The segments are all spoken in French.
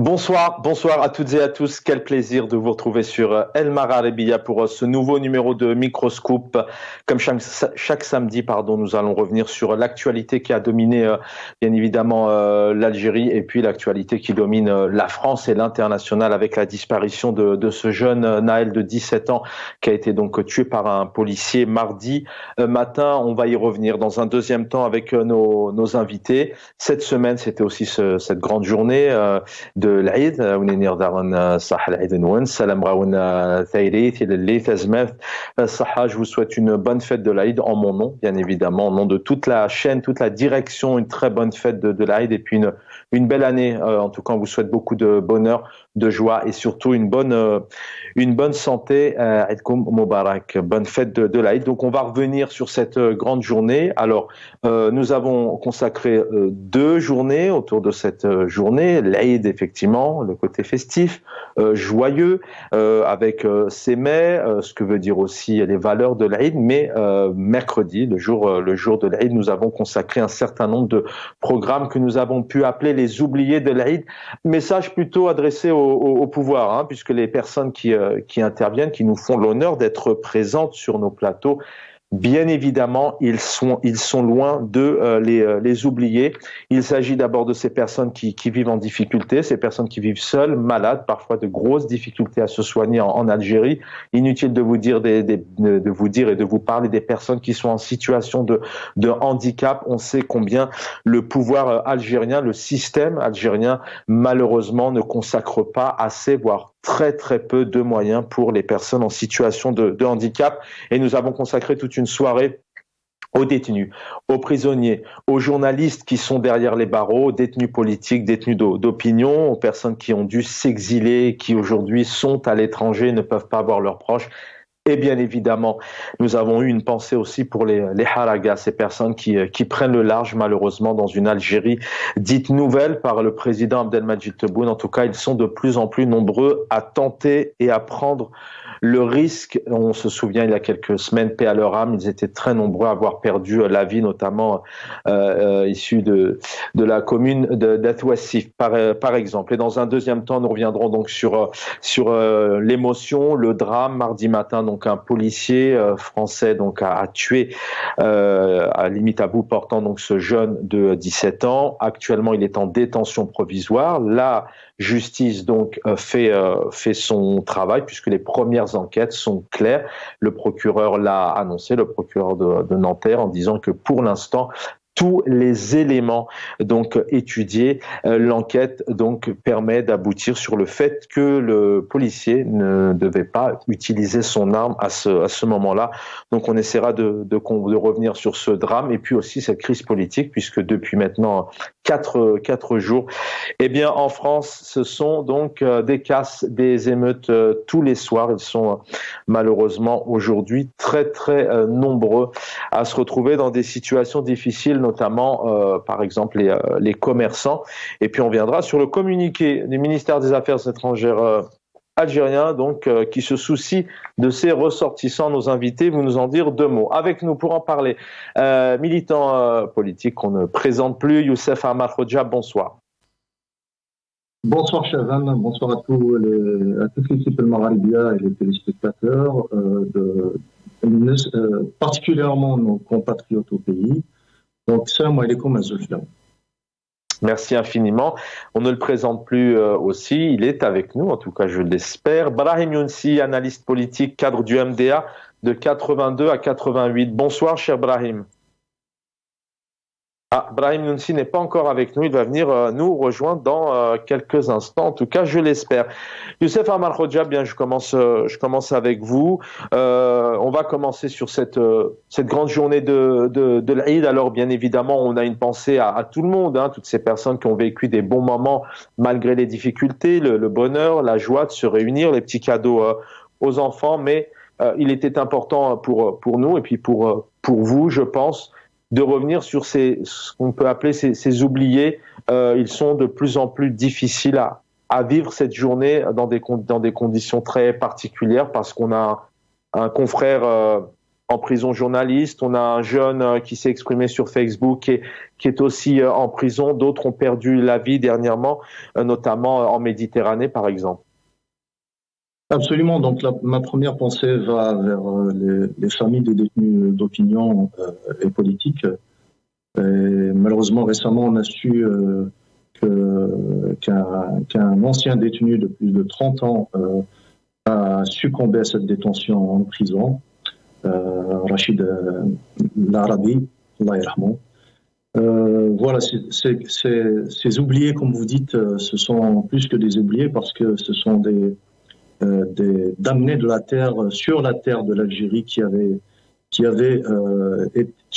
Bonsoir à toutes et à tous. Quel plaisir de vous retrouver sur El Magharibiya pour ce nouveau numéro de Microscope. Comme chaque samedi, nous allons revenir sur l'actualité qui a dominé bien évidemment l'Algérie et puis l'actualité qui domine la France et l'international avec la disparition de ce jeune Naël de 17 ans qui a été donc tué par un policier mardi matin. On va y revenir dans un deuxième temps avec nos invités. Cette semaine, c'était aussi cette grande journée de l'Aïd, ونير دارنا صح العيد نون سلام راونا ثايريت اللي تزمت صحة. Je vous souhaite une bonne fête de l'Aïd en mon nom, bien évidemment, au nom de toute la chaîne, toute la direction, une très bonne fête de l'Aïd et puis une belle année. En tout cas, on vous souhaite beaucoup de bonheur, de joie et surtout une bonne santé. Aïdkoum Moubarak, bonne fête de l'Aïd. Donc, on va revenir sur cette grande journée. Alors, nous avons consacré 2 journées autour de cette journée. L'Aïd, effectivement, le côté festif, joyeux, avec ses mets, ce que veut dire aussi les valeurs de l'Aïd. Mais mercredi, le jour de l'Aïd, nous avons consacré un certain nombre de programmes que nous avons pu appeler les oubliés de l'Aïd. Message plutôt adressé au pouvoir, puisque les personnes qui interviennent, qui nous font l'honneur d'être présentes sur nos plateaux, bien évidemment, ils sont loin de les oublier. Il s'agit d'abord de ces personnes qui vivent en difficulté, ces personnes qui vivent seules, malades, parfois de grosses difficultés à se soigner en Algérie. Inutile de vous dire de vous dire et de vous parler des personnes qui sont en situation de handicap. On sait combien le pouvoir algérien, le système algérien, malheureusement, ne consacre pas assez, voire très très peu de moyens pour les personnes en situation de handicap. Et nous avons consacré toute une soirée aux détenus, aux prisonniers, aux journalistes qui sont derrière les barreaux, aux détenus politiques, détenus d'opinion, aux personnes qui ont dû s'exiler, qui aujourd'hui sont à l'étranger, ne peuvent pas voir leurs proches. Et bien évidemment, nous avons eu une pensée aussi pour les haragas, ces personnes qui prennent le large malheureusement dans une Algérie dite nouvelle par le président Abdelmadjid Tebboune. En tout cas, ils sont de plus en plus nombreux à tenter et à prendre le risque. On se souvient il y a quelques semaines, paix à leur âme, ils étaient très nombreux à avoir perdu la vie, notamment issus de la commune d'Atouassif, par exemple. Et dans un deuxième temps, nous reviendrons donc sur l'émotion, le drame. Mardi matin, donc un policier français donc a tué à limite à bout portant donc ce jeune de 17 ans. Actuellement, il est en détention provisoire. La justice donc fait son travail puisque les premières enquêtes sont claires. Le procureur l'a annoncé, le procureur de Nanterre, en disant que pour l'instant, tous les éléments donc étudiés, l'enquête donc permet d'aboutir sur le fait que le policier ne devait pas utiliser son arme à ce moment-là. Donc on essaiera de revenir sur ce drame et puis aussi cette crise politique, puisque depuis maintenant 4 jours, eh bien en France, ce sont donc des casses, des émeutes tous les soirs. Ils sont malheureusement aujourd'hui très très nombreux à se retrouver dans des situations difficiles, notamment par exemple les commerçants. Et puis on viendra sur le communiqué du ministère des Affaires étrangères algérien, donc qui se soucie de ses ressortissants. Nos invités, vous nous en dire 2 mots. Avec nous pour en parler, militant politique qu'on ne présente plus, Youssef Amar Khodja, bonsoir. Bonsoir Chavan, bonsoir à toute l'équipe El Magharibiya et les téléspectateurs, particulièrement nos compatriotes au pays. Donc, salam alaikum à Zulfian. Merci infiniment. On ne le présente plus aussi, il est avec nous, en tout cas je l'espère. Brahim Younsi, analyste politique, cadre du MDA de 82 à 88. Bonsoir cher Brahim. Brahim Younsi n'est pas encore avec nous, il va venir nous rejoindre dans quelques instants, en tout cas je l'espère. Youssef Amar Khodja, bien je commence avec vous. On va commencer sur cette grande journée de l'Aïd. Alors bien évidemment, on a une pensée à tout le monde, toutes ces personnes qui ont vécu des bons moments malgré les difficultés, le bonheur, la joie de se réunir, les petits cadeaux aux enfants, mais il était important pour nous et puis pour vous, je pense, de revenir sur ce qu'on peut appeler ces oubliés. Ils sont de plus en plus difficiles à vivre cette journée dans des conditions très particulières, parce qu'on a un confrère en prison journaliste. On a un jeune qui s'est exprimé sur Facebook qui est aussi en prison. D'autres ont perdu la vie dernièrement, notamment en Méditerranée, par exemple. Absolument. Donc, ma première pensée va vers les familles des détenus d'opinion et politiques. Et malheureusement, récemment, on a su qu'un ancien détenu de plus de 30 ans a succombé à cette détention en prison. Rachid Larabi, Allah yarhamou. Voilà, ces oubliés, comme vous dites, ce sont plus que des oubliés parce que ce sont des damnés de la terre sur la terre de l'Algérie qui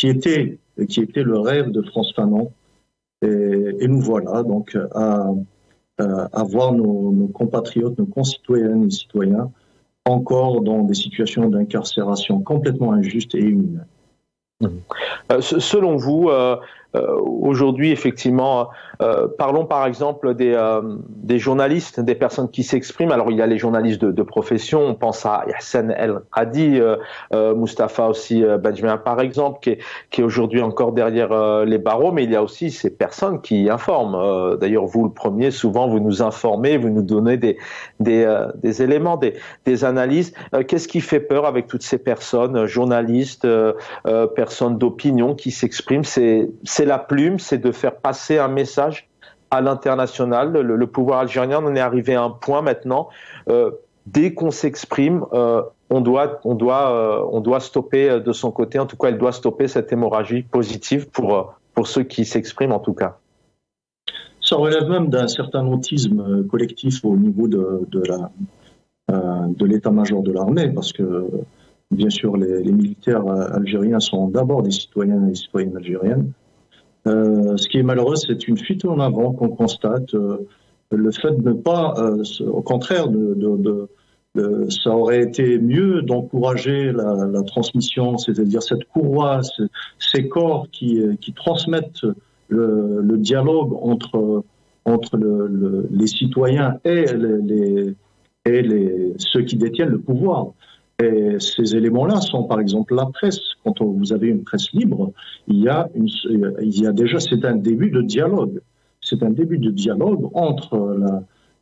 était le rêve de Frantz Fanon. Et nous voilà donc à voir nos compatriotes, nos concitoyennes et citoyens encore dans des situations d'incarcération complètement injustes et inhumaines. Selon vous, aujourd'hui, effectivement, parlons par exemple des journalistes, des personnes qui s'expriment. Alors, il y a les journalistes de profession, on pense à Yassine El Hadi, Mustapha aussi Benjamin par exemple, qui est aujourd'hui encore derrière les barreaux, mais il y a aussi ces personnes qui informent. D'ailleurs, vous, le premier, souvent, vous nous informez, vous nous donnez des éléments, des analyses. Qu'est-ce qui fait peur avec toutes ces personnes, journalistes, personnes d'opinion qui s'expriment? C'est la plume, c'est de faire passer un message à l'international. Le pouvoir algérien en est arrivé à un point maintenant. Dès qu'on s'exprime, on doit stopper de son côté. En tout cas, elle doit stopper cette hémorragie positive pour ceux qui s'expriment en tout cas. Ça relève même d'un certain autisme collectif au niveau de l'état-major de l'armée, parce que bien sûr, les militaires algériens sont d'abord des citoyens et des citoyennes algériennes. Ce qui est malheureux, c'est une fuite en avant qu'on constate. Le fait de ne pas, au contraire, ça aurait été mieux d'encourager la transmission, c'est-à-dire cette courroie, ces corps qui transmettent le dialogue entre les citoyens et ceux qui détiennent le pouvoir. Et ces éléments-là sont, par exemple, la presse. Quand vous avez une presse libre, il y a déjà, c'est un début de dialogue. C'est un début de dialogue entre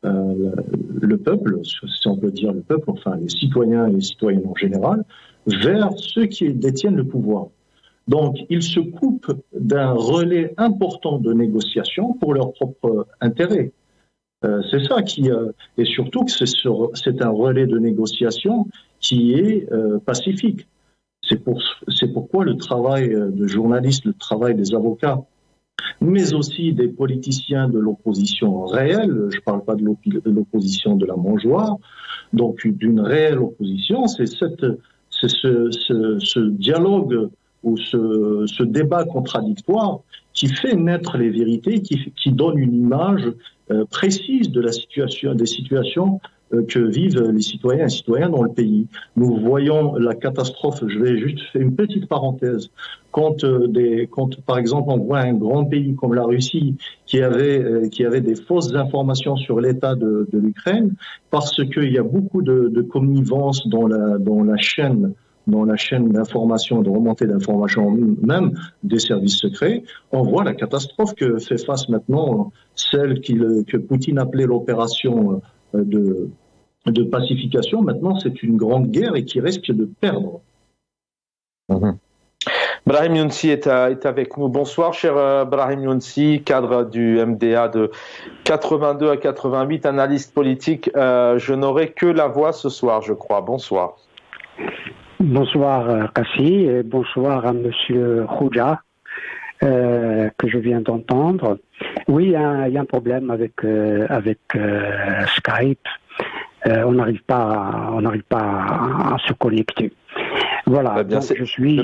le peuple, si on peut dire le peuple, enfin les citoyens et les citoyennes en général, vers ceux qui détiennent le pouvoir. Donc, ils se coupent d'un relais important de négociation pour leur propre intérêt. C'est ça et surtout que c'est un relais de négociation qui est pacifique. C'est pourquoi le travail de journalistes, le travail des avocats, mais aussi des politiciens de l'opposition réelle, je ne parle pas de l'opposition de la mangeoire, donc d'une réelle opposition, c'est ce dialogue ou ce débat contradictoire qui fait naître les vérités, qui donne une image précise de des situations que vivent les citoyens et citoyennes dans le pays. Nous voyons la catastrophe, je vais juste faire une petite parenthèse, quand par exemple on voit un grand pays comme la Russie qui avait des fausses informations sur l'état de l'Ukraine, parce qu'il y a beaucoup de connivence dans la chaîne d'information, de remontée d'information, même des services secrets, on voit la catastrophe que fait face maintenant celle que Poutine appelait l'opération de pacification. Maintenant, c'est une grande guerre et qui risque de perdre. Brahim Younsi est avec nous. Bonsoir, cher Brahim Younsi, cadre du MDA de 82 à 88, analyste politique. Je n'aurai que la voix ce soir, je crois. Bonsoir. Bonsoir Kassi et bonsoir à Monsieur Khouja que je viens d'entendre. Oui, il y a un problème avec Skype. On n'arrive pas à se connecter. Voilà. Bien, donc je suis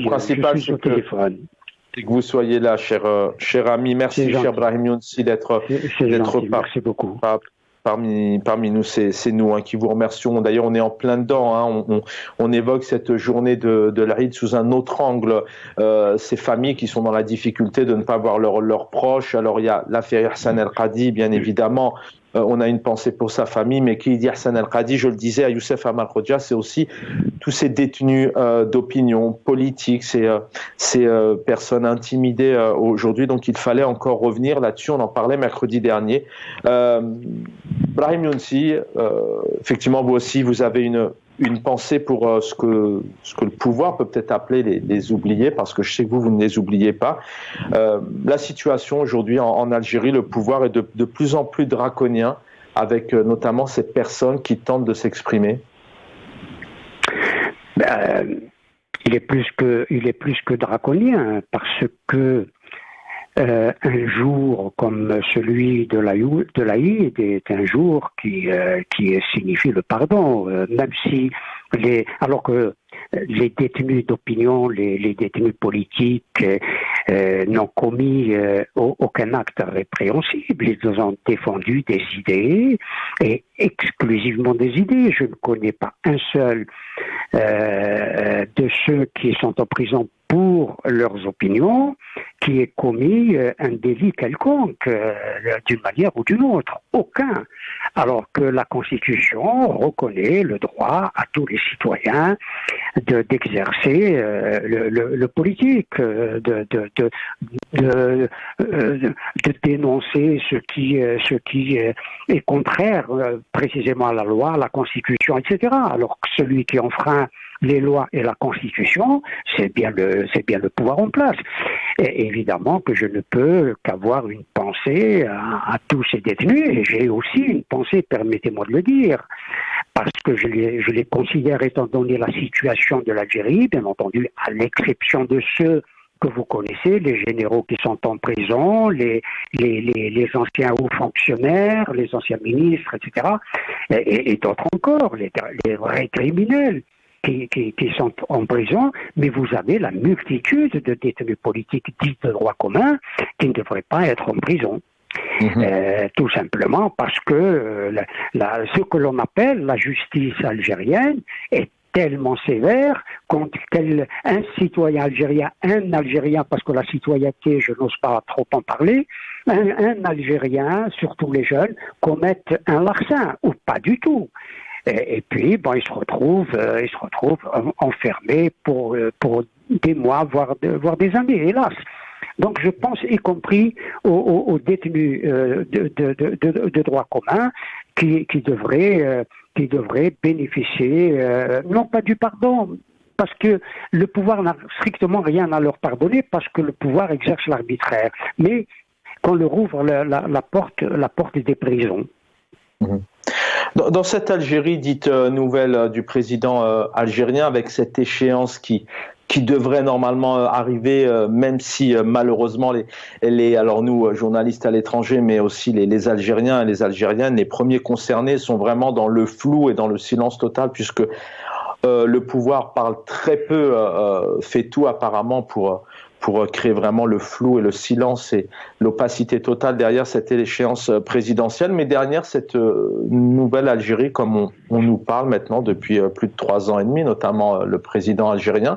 au téléphone. Et que vous soyez là, cher ami. Merci, cher Brahim Younsi, d'être Merci beaucoup. Parmi nous, c'est nous qui vous remercions. D'ailleurs, on est en plein dedans. On évoque cette journée de l'Aïd sous un autre angle. Ces familles qui sont dans la difficulté de ne pas voir leurs proches. Alors, il y a l'affaire Yassine El Hadi, bien évidemment. on a une pensée pour sa famille, mais qui dit Hassan El-Qadi, je le disais à Youssef Amal Khoja, c'est aussi tous ces détenus d'opinion politique, ces personnes intimidées aujourd'hui. Donc il fallait encore revenir là-dessus. On en parlait mercredi dernier. Brahim Younsi, effectivement, vous aussi, vous avez une pensée pour ce que le pouvoir peut peut-être appeler les oubliés, parce que je sais que vous ne les oubliez pas. La situation aujourd'hui en Algérie, le pouvoir est de plus en plus draconien, avec notamment ces personnes qui tentent de s'exprimer. Il est plus que draconien, parce que un jour comme celui de l'Aïd est un jour qui signifie le pardon, même si alors que les détenus d'opinion, les détenus politiques n'ont commis aucun acte répréhensible. Ils ont défendu des idées, et exclusivement des idées. Je ne connais pas un seul de ceux qui sont en prison pour leurs opinions qui ait commis un délit quelconque d'une manière ou d'une autre. Aucun. Alors que la Constitution reconnaît le droit à tous les citoyens d'exercer le politique, de dénoncer ce qui est contraire précisément à la loi, à la Constitution, etc. Alors que celui qui enfreint les lois et la Constitution, c'est bien le pouvoir en place. Et évidemment que je ne peux qu'avoir une pensée à tous ces détenus, et j'ai aussi une pensée, permettez-moi de le dire, parce que je les considère, étant donné la situation de l'Algérie, bien entendu, à l'exception de ceux que vous connaissez, les généraux qui sont en prison, les anciens hauts fonctionnaires, les anciens ministres, etc., et d'autres encore, les vrais criminels qui sont en prison, mais vous avez la multitude de détenus politiques dits de droit commun qui ne devraient pas être en prison. Tout simplement parce que ce que l'on appelle la justice algérienne est tellement sévère contre un citoyen algérien, un Algérien, parce que la citoyenneté, je n'ose pas trop en parler, un Algérien, surtout les jeunes, commettent un larcin, ou pas du tout. Et puis, ils se retrouvent enfermés pour des mois, voire des années, hélas. Donc, je pense, y compris aux détenus de droit commun, qui devraient bénéficier, non pas du pardon, parce que le pouvoir n'a strictement rien à leur pardonner, parce que le pouvoir exerce l'arbitraire, mais qu'on leur ouvre la porte des prisons. Dans cette Algérie dite nouvelle du président algérien, avec cette échéance qui devrait normalement arriver, même si malheureusement alors nous journalistes à l'étranger, mais aussi les Algériens et les Algériennes, les premiers concernés sont vraiment dans le flou et dans le silence total, puisque le pouvoir parle très peu, fait tout apparemment pour créer vraiment le flou et le silence et l'opacité totale derrière cette échéance présidentielle, mais derrière cette nouvelle Algérie, comme on nous parle maintenant depuis plus de 3 ans et demi, notamment le président algérien.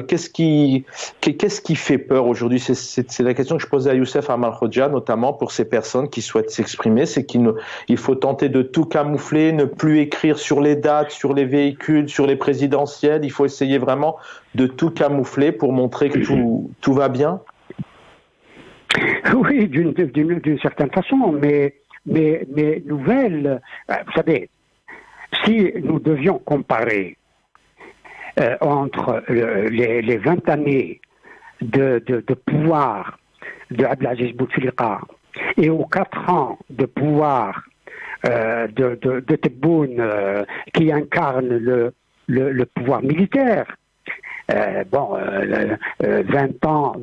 Qu'est-ce qui fait peur aujourd'hui ? C'est la question que je posais à Youssef Amal Khoja, notamment pour ces personnes qui souhaitent s'exprimer, c'est qu'il faut tenter de tout camoufler, ne plus écrire sur les dates, sur les véhicules, sur les présidentielles, il faut essayer vraiment de tout camoufler pour montrer que tout va bien. Oui, d'une certaine façon, mais nouvelles, vous savez, si nous devions comparer entre les 20 années de pouvoir de Abdelaziz Bouteflika et aux 4 ans de pouvoir de Tebboune qui incarne le pouvoir militaire, 20 ans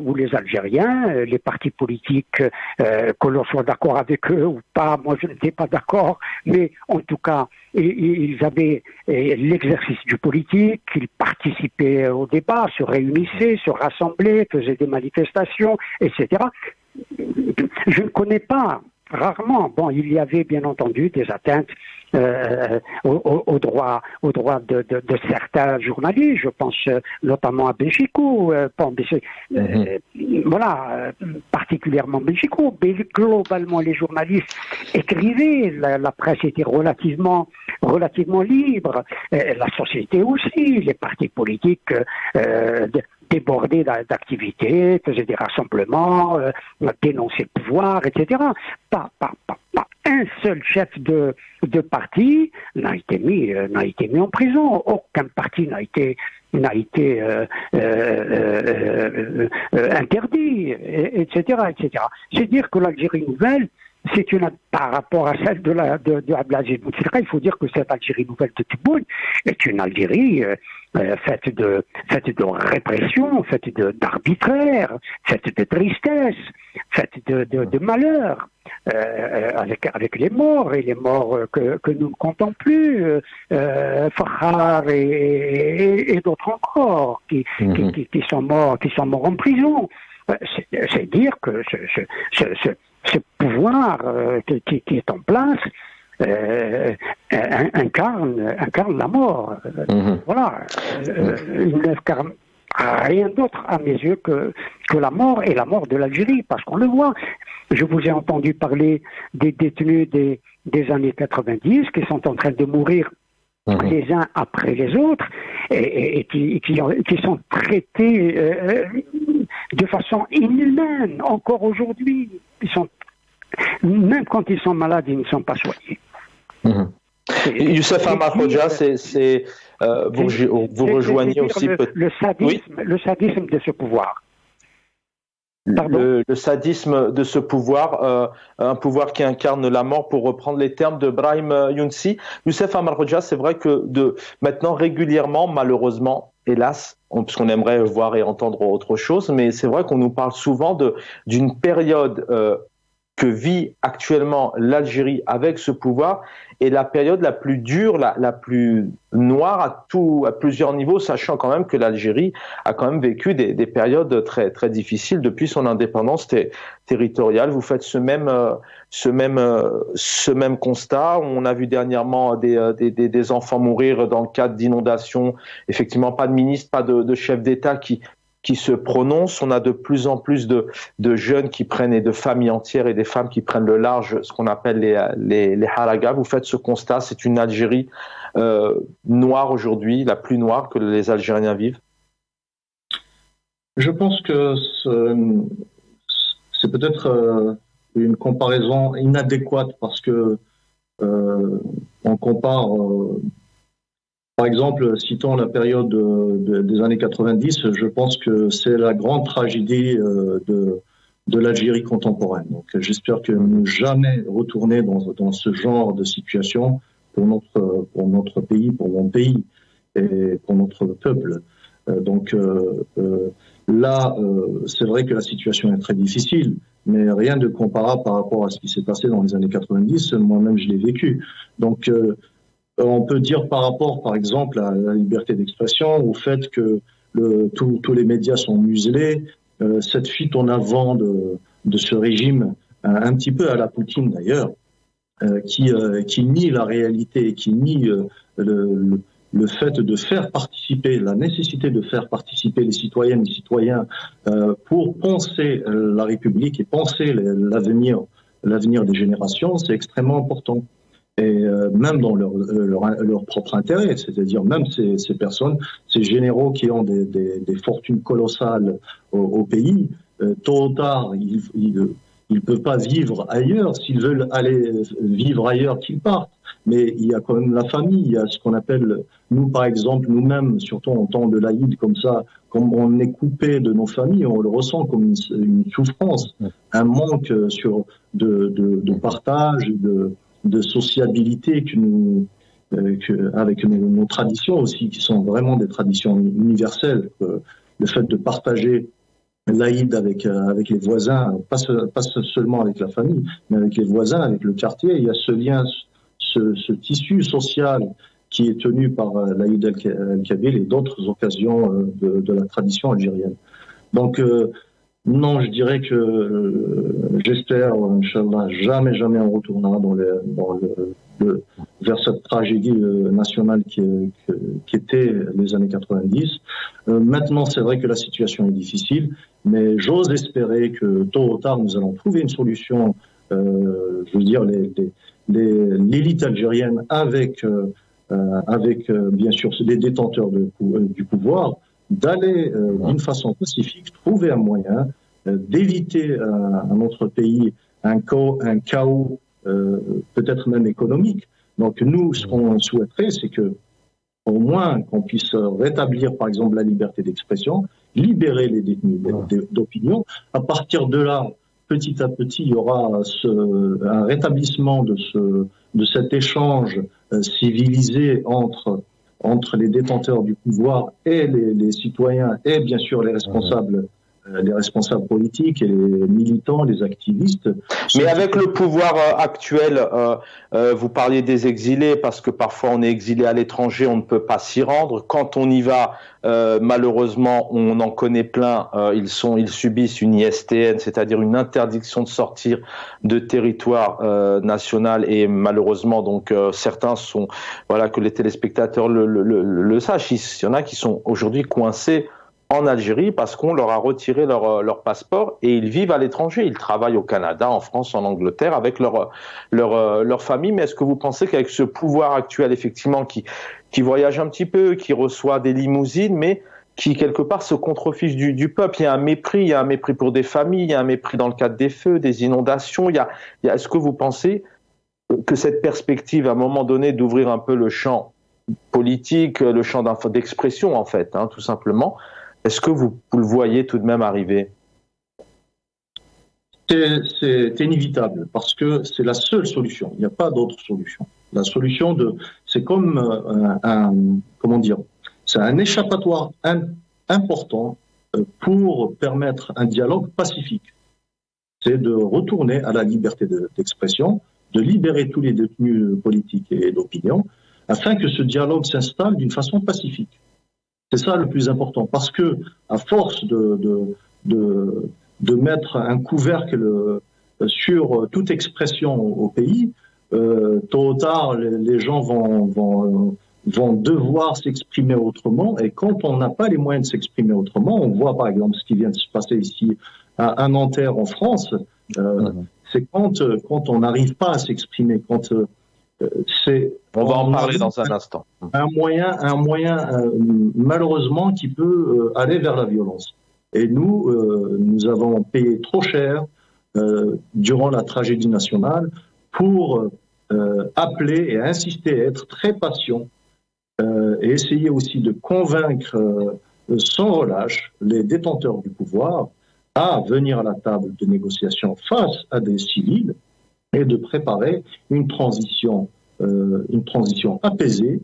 où les Algériens, les partis politiques, que l'on soit d'accord avec eux ou pas, moi je n'étais pas d'accord, mais en tout cas, ils avaient l'exercice du politique, ils participaient au débat, se réunissaient, se rassemblaient, faisaient des manifestations, etc. Je ne connais pas Rarement. Bon, il y avait bien entendu des atteintes aux droits de certains journalistes. Je pense notamment à Béchico, voilà, particulièrement Béchico. Mais globalement, les journalistes écrivaient. La presse était relativement libre. La société aussi. Les partis politiques débordés d'activités, faisaient des rassemblements, dénonçaient le pouvoir, etc. Pas un seul chef de parti n'a été mis en prison. Aucun parti n'a été interdit, etc., etc. C'est dire que l'Algérie nouvelle, par rapport à celle de Abdelaziz Bouteflika, il faut dire que cette Algérie nouvelle de Tebboune est une Algérie faite de répression, faite d'arbitraire, faite de tristesse, faite de malheur, avec les morts, et les morts que nous ne comptons plus, Fahar et d'autres encore, qui sont morts en prison. C'est dire que ce pouvoir qui est en place incarne la mort. Voilà. Il n'incarne rien d'autre à mes yeux que la mort, et la mort de l'Algérie, parce qu'on le voit. Je vous ai entendu parler des détenus des années 90 qui sont en train de mourir les uns après les autres, et qui sont traités de façon inhumaine encore aujourd'hui. Même quand ils sont malades, ils ne sont pas soignés. Youssef Amar Hoxha, vous rejoignez aussi le sadisme de ce pouvoir. Le sadisme de ce pouvoir, un pouvoir qui incarne la mort, pour reprendre les termes de Brahim Younsi. Youssef Amar Hoxha, c'est vrai que maintenant régulièrement, malheureusement, hélas, puisqu'on aimerait voir et entendre autre chose, mais c'est vrai qu'on nous parle souvent d'une période que vit actuellement l'Algérie avec ce pouvoir, et la période la plus dure, la plus noire à plusieurs niveaux, sachant quand même que l'Algérie a quand même vécu des périodes très très difficiles depuis son indépendance territoriale. Vous faites ce même constat. On a vu dernièrement des enfants mourir dans le cadre d'inondations. Effectivement, pas de ministre, pas de chef d'État qui se prononcent. On a de plus en plus de jeunes qui prennent, et de familles entières et des femmes qui prennent le large, ce qu'on appelle les haragas. Vous faites ce constat, c'est une Algérie noire aujourd'hui, la plus noire que les Algériens vivent? Je pense que c'est peut-être une comparaison inadéquate, parce que on compare... Par exemple, citons la période des années 90, je pense que c'est la grande tragédie de l'Algérie contemporaine. Donc, j'espère que ne jamais retourner dans ce genre de situation pour notre pays, pour mon pays et pour notre peuple. Là, c'est vrai que la situation est très difficile, mais rien de comparable par rapport à ce qui s'est passé dans les années 90. Moi-même, je l'ai vécu. Donc, on peut dire par rapport, par exemple, à la liberté d'expression, au fait que tous les médias sont muselés, cette fuite en avant de ce régime, un petit peu à la Poutine d'ailleurs, qui nie la réalité, qui nie le fait de faire participer, la nécessité de faire participer les citoyennes et les citoyens pour penser la République et penser l'avenir des générations, c'est extrêmement important. Et même dans leur propre intérêt, c'est-à-dire même ces personnes, ces généraux qui ont des fortunes colossales au pays, tôt ou tard, ils peuvent pas vivre ailleurs. S'ils veulent aller vivre ailleurs, qu'ils partent. Mais il y a quand même la famille, il y a ce qu'on appelle, nous par exemple, nous-mêmes, surtout en temps de l'Aïd comme ça, comme on est coupé de nos familles, on le ressent comme une souffrance, un manque de partage, de sociabilité avec nos traditions aussi, qui sont vraiment des traditions universelles. Le fait de partager l'Aïd avec les voisins, pas seulement avec la famille, mais avec les voisins, avec le quartier, il y a ce lien, ce tissu social qui est tenu par l'Aïd el-Kabir et d'autres occasions de la tradition algérienne. Donc, Non, je dirais que j'espère, Inch'Allah, jamais on retournera vers cette tragédie nationale qui était les années 90. Maintenant, c'est vrai que la situation est difficile, mais j'ose espérer que tôt ou tard, nous allons trouver une solution. Je veux dire, l'élite algérienne avec bien sûr les détenteurs du pouvoir, d'aller d'une façon pacifique trouver un moyen d'éviter à notre pays un chaos peut-être même économique. Donc nous, ce qu'on souhaiterait, c'est que au moins qu'on puisse rétablir par exemple la liberté d'expression, libérer les détenus d'opinion. À partir de là, petit à petit, il y aura un rétablissement de cet échange civilisé entre les détenteurs du pouvoir et les citoyens et bien sûr les responsables politiques et les militants, les activistes. Mais avec le pouvoir actuel, vous parliez des exilés, parce que parfois on est exilé à l'étranger, on ne peut pas s'y rendre. Quand on y va, malheureusement, on en connaît plein, ils subissent une ISTN, c'est-à-dire une interdiction de sortir de territoire national, et malheureusement, donc certains sont, voilà, que les téléspectateurs le sachent, il y en a qui sont aujourd'hui coincés en Algérie parce qu'on leur a retiré leur passeport, et ils vivent à l'étranger. Ils travaillent au Canada, en France, en Angleterre avec leur famille. Mais est-ce que vous pensez qu'avec ce pouvoir actuel, effectivement, qui voyage un petit peu, qui reçoit des limousines, mais qui quelque part se contrefiche du peuple, il y a un mépris pour des familles, il y a un mépris dans le cadre des feux, des inondations. Est-ce que vous pensez que cette perspective, à un moment donné, d'ouvrir un peu le champ politique, le champ d'expression, en fait, tout simplement, est-ce que vous le voyez tout de même arriver? C'est inévitable parce que c'est la seule solution. Il n'y a pas d'autre solution. La solution c'est comme c'est un échappatoire important pour permettre un dialogue pacifique. C'est de retourner à la liberté d'expression, de libérer tous les détenus politiques et d'opinion, afin que ce dialogue s'installe d'une façon pacifique. C'est ça le plus important, parce que à force de mettre un couvercle sur toute expression au pays, tôt ou tard, les gens vont devoir s'exprimer autrement. Et quand on n'a pas les moyens de s'exprimer autrement, on voit par exemple ce qui vient de se passer ici à Nanterre en France. C'est quand on n'arrive pas à s'exprimer, on va en parler dans un instant. Un moyen malheureusement qui peut aller vers la violence. Et nous avons payé trop cher durant la tragédie nationale pour appeler et insister, être très patient et essayer aussi de convaincre sans relâche les détenteurs du pouvoir à venir à la table de négociation face à des civils et de préparer une transition apaisée,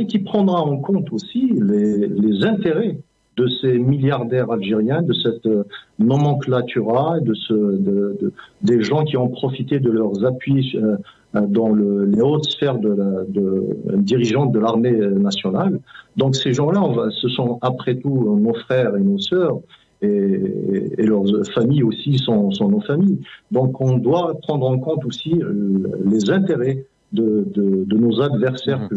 qui prendra en compte aussi les intérêts de ces milliardaires algériens, de cette nomenclatura, des gens qui ont profité de leurs appuis dans les hautes sphères dirigeantes de l'armée nationale. Donc ces gens-là, ce sont après tout nos frères et nos sœurs, et leurs familles aussi sont nos familles. Donc on doit prendre en compte aussi les intérêts de nos adversaires, que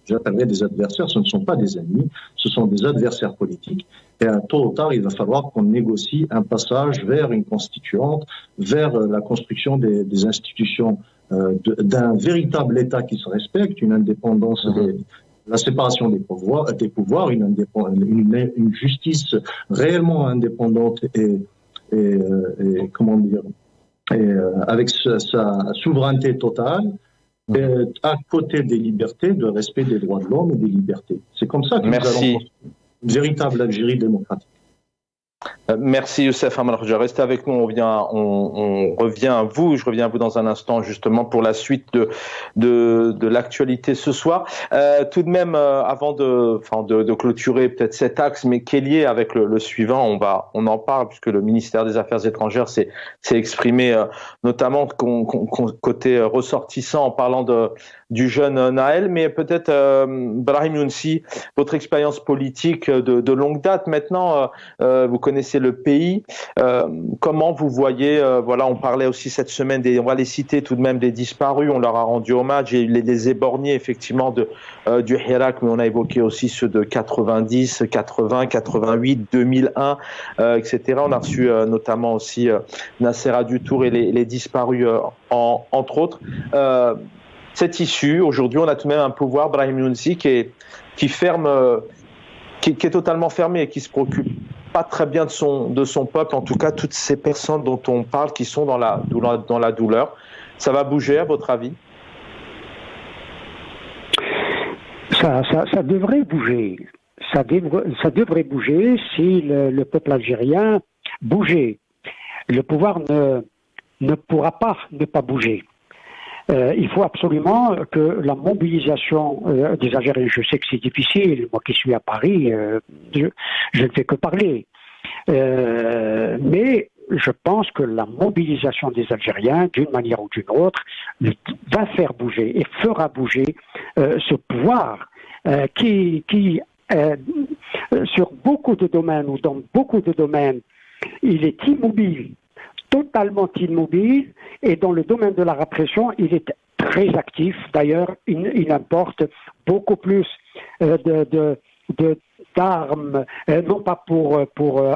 j'appellerais des adversaires. Ce ne sont pas des ennemis, ce sont des adversaires politiques. Et tôt ou tard, il va falloir qu'on négocie un passage vers une constituante, vers la construction des institutions d'un véritable État qui se respecte, une indépendance la séparation des pouvoirs, une justice réellement indépendante et avec sa souveraineté totale, à côté des libertés, de respect des droits de l'homme et des libertés. C'est comme ça que nous allons construire une véritable Algérie démocratique. Merci Youssef Amalkhodja. Restez avec nous, on revient à vous. Je reviens à vous dans un instant justement pour la suite de l'actualité ce soir. Tout de même, avant de clôturer peut-être cet axe, mais qui est lié avec le suivant, on en parle puisque le ministère des Affaires étrangères s'est exprimé notamment côté ressortissant en parlant du jeune Naël, mais peut-être Brahim Younsi, votre expérience politique de longue date maintenant, vous connaissez connaissez le pays. Comment vous voyez, voilà, on parlait aussi cette semaine, on va les citer tout de même, des disparus, on leur a rendu hommage, et les éborgnés effectivement du Hirak, mais on a évoqué aussi ceux de 90, 80, 88, 2001, etc. On a reçu notamment aussi Nasser Dutour et les disparus, entre autres. Cette issue, aujourd'hui, on a tout de même un pouvoir, Brahim Younsi, qui est totalement fermé et qui se préoccupe pas très bien de son peuple, en tout cas toutes ces personnes dont on parle qui sont dans la douleur. Ça va bouger, à votre avis? Ça devrait bouger. Ça devrait bouger si le peuple algérien bougeait. Le pouvoir ne pourra pas ne pas bouger. Il faut absolument que la mobilisation des Algériens, je sais que c'est difficile, moi qui suis à Paris, je ne fais que parler, mais je pense que la mobilisation des Algériens, d'une manière ou d'une autre, va faire bouger et fera bouger ce pouvoir qui sur beaucoup de domaines ou dans beaucoup de domaines, il est immobile, totalement immobile, et dans le domaine de la répression, il est très actif. D'ailleurs, il importe beaucoup plus d'armes, non pas pour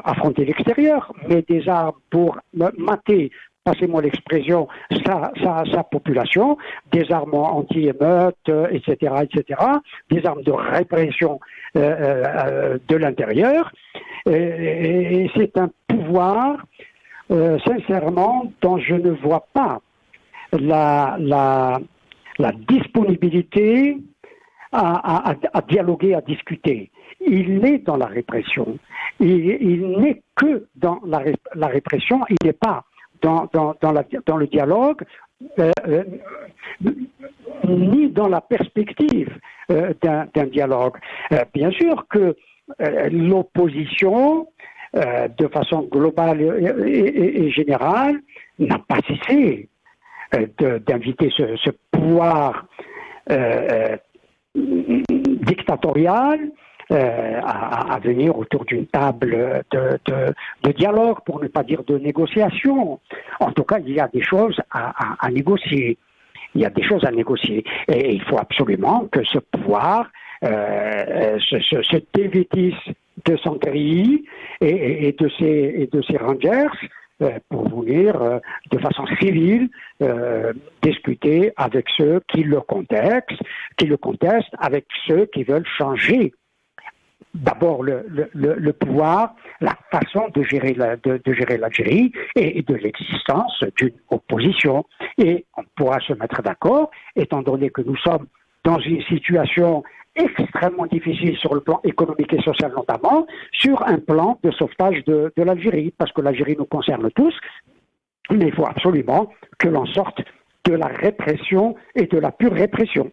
affronter l'extérieur, mais des armes pour mater, passez-moi l'expression, sa population, des armes anti-émeutes, etc., des armes de répression de l'intérieur. Et c'est un pouvoir, sincèrement, dont je ne vois pas la disponibilité à dialoguer, à discuter. Il est dans la répression. Il n'est que dans la répression, il n'est pas dans le dialogue, ni dans la perspective d'un dialogue. Bien sûr que l'opposition, de façon globale et générale, n'a pas cessé d'inviter ce pouvoir dictatorial à venir autour d'une table de dialogue, pour ne pas dire de négociation. En tout cas, il y a des choses à négocier. Il y a des choses à négocier. Et il faut absolument que ce pouvoir se dévêtisse de son gris et de ses rangers pour venir de façon civile discuter avec ceux qui le contestent, avec ceux qui veulent changer d'abord le pouvoir, la façon de gérer l'Algérie et de l'existence d'une opposition. Et on pourra se mettre d'accord, étant donné que nous sommes dans une situation extrêmement difficile sur le plan économique et social notamment, sur un plan de sauvetage de l'Algérie, parce que l'Algérie nous concerne tous, mais il faut absolument que l'on sorte de la répression et de la pure répression.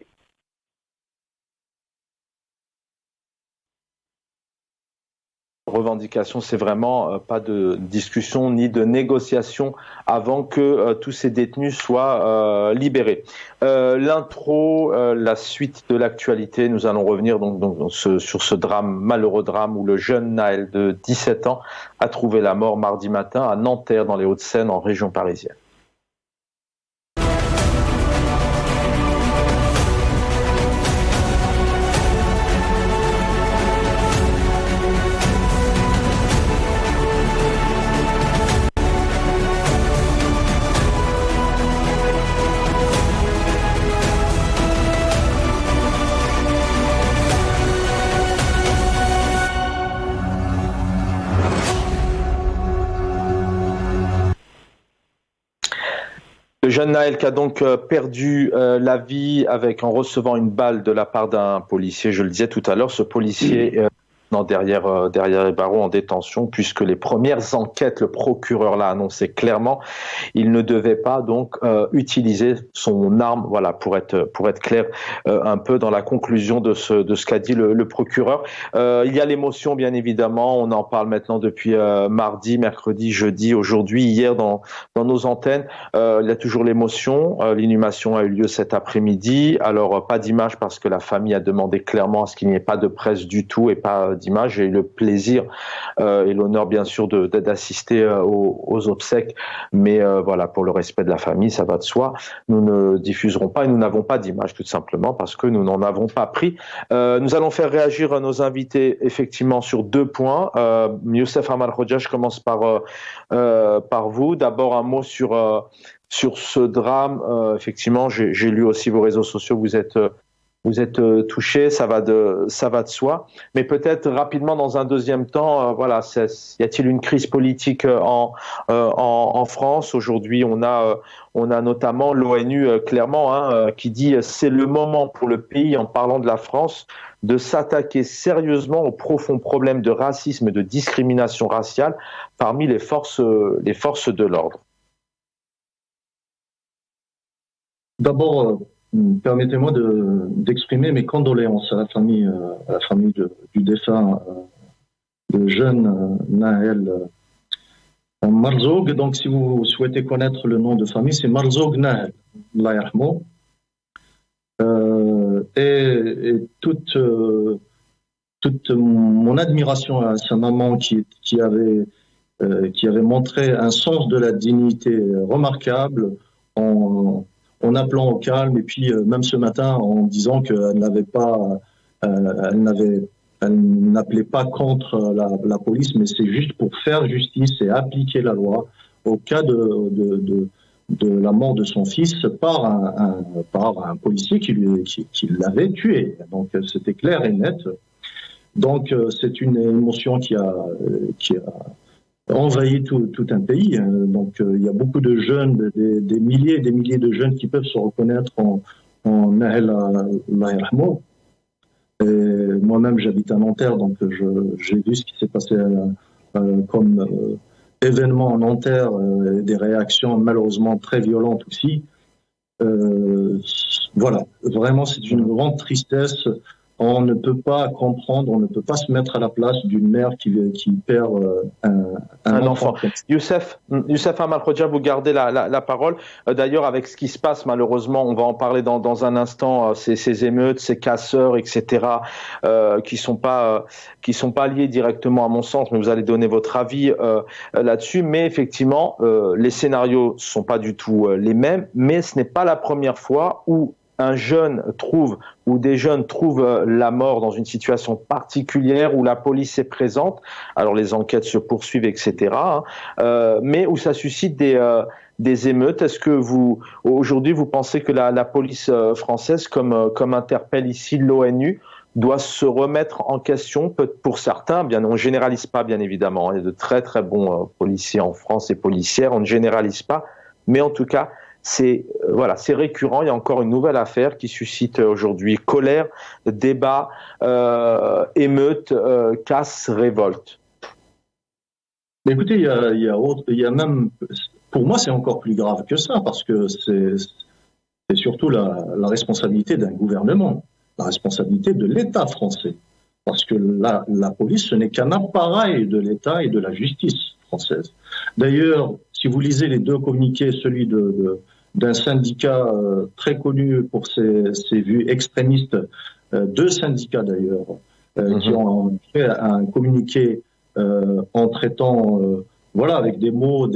Revendication, c'est vraiment pas de discussion ni de négociation avant que tous ces détenus soient libérés. L'intro, la suite de l'actualité, nous allons revenir donc sur ce drame, malheureux drame où le jeune Naël de 17 ans a trouvé la mort mardi matin à Nanterre dans les Hauts-de-Seine en région parisienne. Le jeune Naël qui a donc perdu la vie en recevant une balle de la part d'un policier. Je le disais tout à l'heure, ce policier derrière les barreaux en détention, puisque les premières enquêtes, le procureur l'a annoncé clairement, il ne devait pas donc utiliser son arme, voilà, pour être clair un peu dans la conclusion de ce qu'a dit le procureur. Il y a l'émotion, bien évidemment, on en parle maintenant depuis mardi, mercredi, jeudi, aujourd'hui, hier dans nos antennes. Il y a toujours l'émotion. L'inhumation a eu lieu cet après-midi. Alors pas d'image parce que la famille a demandé clairement à ce qu'il n'y ait pas de presse du tout et pas d'images. J'ai eu le plaisir et l'honneur, bien sûr, d'assister aux obsèques. Mais voilà, pour le respect de la famille, ça va de soi. Nous ne diffuserons pas et nous n'avons pas d'images, tout simplement, parce que nous n'en avons pas pris. Nous allons faire réagir nos invités, effectivement, sur 2 points. Youssef Amal Khoja, je commence par vous. D'abord, un mot sur ce drame. Effectivement, j'ai lu aussi vos réseaux sociaux. Vous êtes touché, ça va de soi. Mais peut-être rapidement, dans un deuxième temps, voilà, y a-t-il une crise politique en France? Aujourd'hui, on a notamment l'ONU clairement qui dit c'est le moment pour le pays, en parlant de la France, de s'attaquer sérieusement aux profonds problèmes de racisme et de discrimination raciale parmi les forces de l'ordre. D'abord, permettez-moi d'exprimer mes condoléances à la famille du défunt, le jeune Nahel Marzoug. Donc, si vous souhaitez connaître le nom de famille, c'est Marzoug Nahel, Allah yarhamou. Et toute mon admiration à sa maman qui avait montré un sens de la dignité remarquable en appelant au calme, et puis même ce matin en disant qu'elle n'appelait pas contre la police, mais c'est juste pour faire justice et appliquer la loi au cas de la mort de son fils par un policier qui l'avait tué. Donc c'était clair et net. Donc c'est une émotion qui a envahi tout un pays. Donc il y a beaucoup de jeunes, des milliers et des milliers de jeunes qui peuvent se reconnaître en Nahel Allah yarhamou. Moi-même j'habite à Nanterre, donc j'ai vu ce qui s'est passé comme événement en Nanterre, des réactions malheureusement très violentes aussi. Voilà, vraiment c'est une grande tristesse. On ne peut pas comprendre, on ne peut pas se mettre à la place d'une mère qui perd un enfant. Youssef Amal Khoja, vous gardez la parole. D'ailleurs, avec ce qui se passe, malheureusement, on va en parler dans un instant, ces émeutes, ces casseurs, etc., qui sont pas liés directement à mon sens, mais vous allez donner votre avis là-dessus. Mais effectivement, les scénarios sont pas du tout les mêmes, mais ce n'est pas la première fois où un jeune ou des jeunes trouvent la mort dans une situation particulière où la police est présente. Alors les enquêtes se poursuivent, etc. Mais où ça suscite des émeutes. Est-ce que aujourd'hui, vous pensez que la police française, comme interpelle ici l'ONU, doit se remettre en question pour certains? Bien, on ne généralise pas, bien évidemment. Il y a de très très bons policiers en France et policières. On ne généralise pas, mais en tout cas, c'est récurrent. Il y a encore une nouvelle affaire qui suscite aujourd'hui colère, débat, émeute, casse, révolte. Écoutez, il y a même, pour moi, c'est encore plus grave que ça, parce que c'est surtout la responsabilité d'un gouvernement, la responsabilité de l'État français, parce que la police, ce n'est qu'un appareil de l'État et de la justice française. D'ailleurs, si vous lisez les 2 communiqués, celui d'un syndicat très connu pour ses vues extrémistes, 2 syndicats d'ailleurs, qui ont fait un communiqué en traitant, avec des mots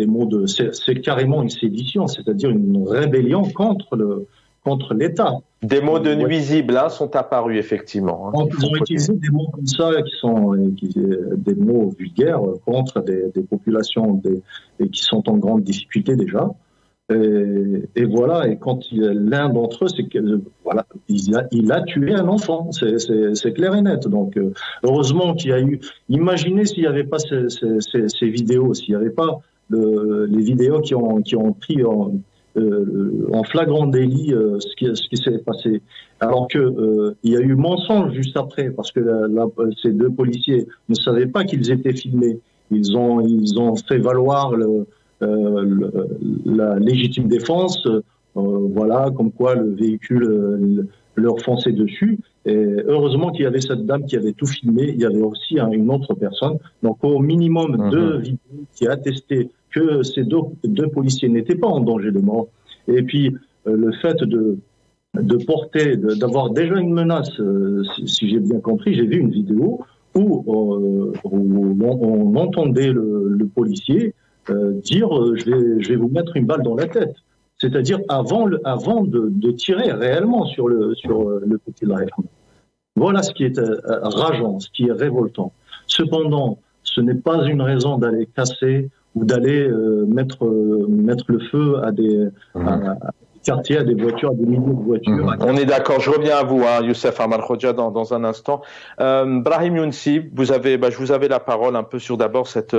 c'est carrément une sédition, c'est-à-dire une rébellion contre l'État. Des mots de nuisibles sont apparus, effectivement. Ils ont utilisé des mots comme ça qui sont des mots vulgaires contre des populations qui sont en grande difficulté déjà. Et voilà, et quand l'un d'entre eux, il a tué un enfant, c'est clair et net. Donc, heureusement qu'il y a eu. Imaginez s'il n'y avait pas ces vidéos, s'il n'y avait pas les vidéos qui ont pris en flagrant délit ce qui s'est passé. Alors que il y a eu mensonge juste après, parce que ces 2 policiers ne savaient pas qu'ils étaient filmés. Ils ont fait valoir la légitime défense, comme quoi le véhicule leur fonçait dessus. Et heureusement qu'il y avait cette dame qui avait tout filmé. Il y avait aussi une autre personne. Donc au minimum 2 vidéos qui attestaient que ces deux policiers n'étaient pas en danger de mort. Et puis le fait d'avoir déjà une menace, si j'ai bien compris, j'ai vu une vidéo où on entendait le policier dire je vais vous mettre une balle dans la tête. C'est-à-dire avant de tirer réellement sur le petit Lahir. Voilà ce qui est rageant, ce qui est révoltant. Cependant, ce n'est pas une raison d'aller casser ou d'aller mettre le feu à des quartiers, à des voitures, à des milliers de voitures. On est d'accord. Je reviens à vous, Youssef Ahmad Khoja, dans un instant. Brahim Younsi, je vous avais la parole un peu sur cette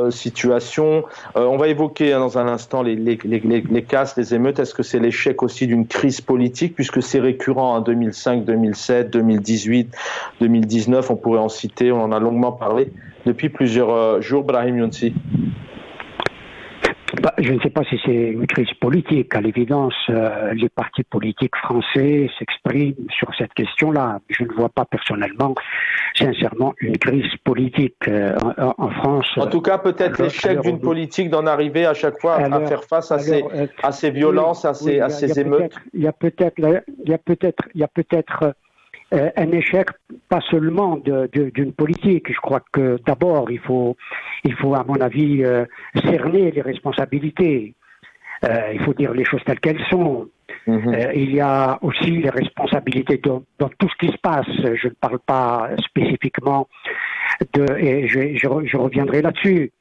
situation. On va évoquer dans un instant les casses, les émeutes. Est-ce que c'est l'échec aussi d'une crise politique, puisque c'est récurrent en 2005, 2007, 2018, 2019, on pourrait en citer, on en a longuement parlé depuis plusieurs jours. Brahim Younsi. Je ne sais pas si c'est une crise politique. À l'évidence, les partis politiques français s'expriment sur cette question-là. Je ne vois pas personnellement, sincèrement, une crise politique en France. En tout cas, peut-être l'échec d'une politique d'en arriver à chaque fois à faire face à ces violences, à ces émeutes. Il y a peut-être un échec, pas seulement d'une politique. Je crois que d'abord, il faut à mon avis, cerner les responsabilités. Il faut dire les choses telles qu'elles sont. Il y a aussi les responsabilités dans tout ce qui se passe. Je ne parle pas spécifiquement et je reviendrai là-dessus,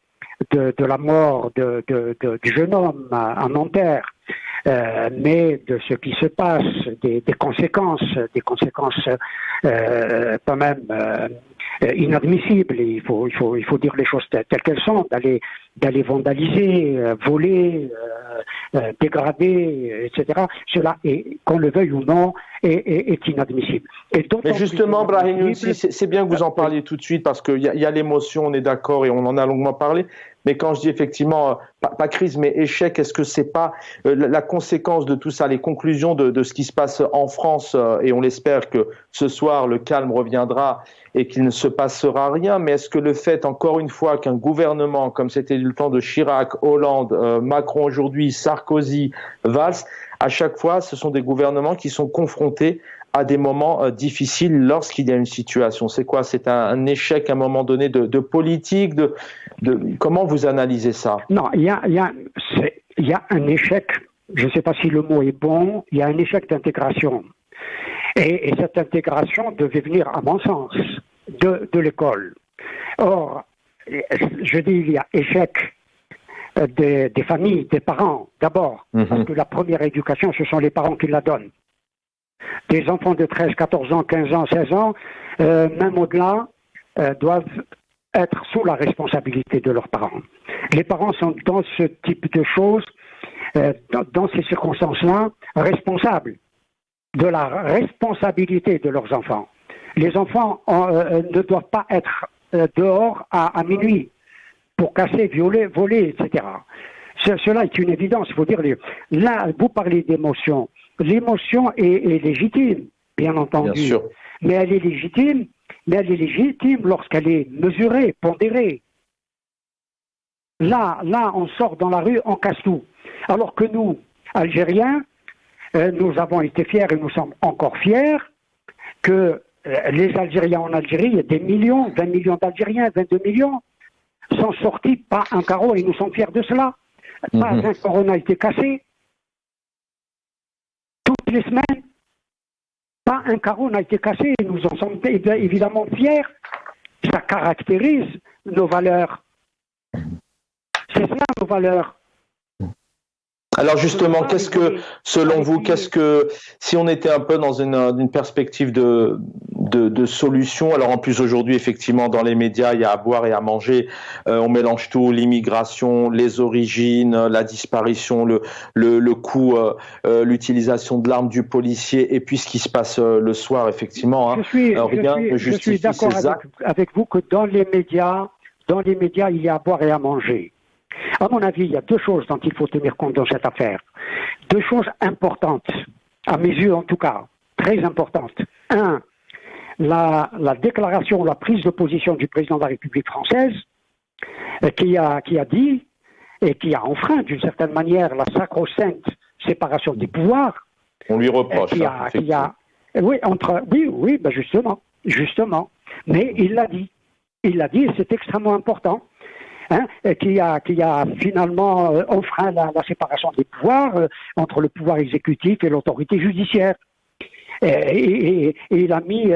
de la mort du jeune homme à Nanterre. Mais de ce qui se passe, des conséquences quand même inadmissibles. Il faut dire les choses telles qu'elles sont, d'aller vandaliser, voler, dégrader, etc. Cela, qu'on le veuille ou non, est inadmissible. Mais justement, Brahim Younsi, c'est bien que vous en parliez tout de suite, parce qu'il y a l'émotion, on est d'accord, et on en a longuement parlé. Mais quand je dis effectivement, pas crise, mais échec, est-ce que c'est pas la conséquence de tout ça, les conclusions de ce qui se passe en France, et on l'espère que ce soir, le calme reviendra et qu'il ne se passera rien, mais est-ce que le fait, encore une fois, qu'un gouvernement, comme c'était le temps de Chirac, Hollande, Macron aujourd'hui, Sarkozy, Valls, à chaque fois, ce sont des gouvernements qui sont confrontés à des moments difficiles lorsqu'il y a une situation. C'est quoi? C'est un échec à un moment donné de politique, comment vous analysez ça? Non, il y a un échec, je ne sais pas si le mot est bon, il y a un échec d'intégration. Et cette intégration devait venir, à mon sens, de l'école. Or, je dis, il y a échec des familles, des parents, d'abord, parce que la première éducation, ce sont les parents qui la donnent. Des enfants de 13, 14 ans, 15 ans, 16 ans, même au-delà, doivent être sous la responsabilité de leurs parents. Les parents sont dans ce type de choses, dans ces circonstances-là, responsables de la responsabilité de leurs enfants. Les enfants ne doivent pas être dehors à minuit pour casser, violer, voler, etc. Cela est une évidence, il faut dire. Là, vous parlez d'émotion. L'émotion est légitime, bien entendu. Bien sûr. Mais elle est légitime lorsqu'elle est mesurée, pondérée. Là, on sort dans la rue, on casse tout. Alors que nous, Algériens, nous avons été fiers et nous sommes encore fiers que les Algériens en Algérie, il y a des millions, 20 millions d'Algériens, 22 millions, sont sortis pas un carreau et nous sommes fiers de cela. Pas un carreau n'a été cassé. Toutes les semaines, pas un carreau n'a été cassé et nous en sommes évidemment fiers. Ça caractérise nos valeurs. C'est ça nos valeurs. Alors justement, selon vous, si on était un peu dans une perspective de solution, alors en plus aujourd'hui, effectivement, dans les médias, il y a à boire et à manger, on mélange tout, l'immigration, les origines, la disparition, le coût, l'utilisation de l'arme du policier, et puis ce qui se passe le soir, effectivement. Je suis d'accord avec vous que dans les médias, il y a à boire et à manger. À mon avis, il y a deux choses dont il faut tenir compte dans cette affaire. Deux choses importantes, à mes yeux en tout cas, très importantes. Un, la déclaration, la prise de position du président de la République française, qui a dit, et qui a enfreint d'une certaine manière la sacro-sainte séparation des pouvoirs. On lui reproche. Oui, ben justement. Mais il l'a dit. Il l'a dit, et c'est extrêmement important. Qui a finalement enfreint la séparation des pouvoirs entre le pouvoir exécutif et l'autorité judiciaire. Et il a mis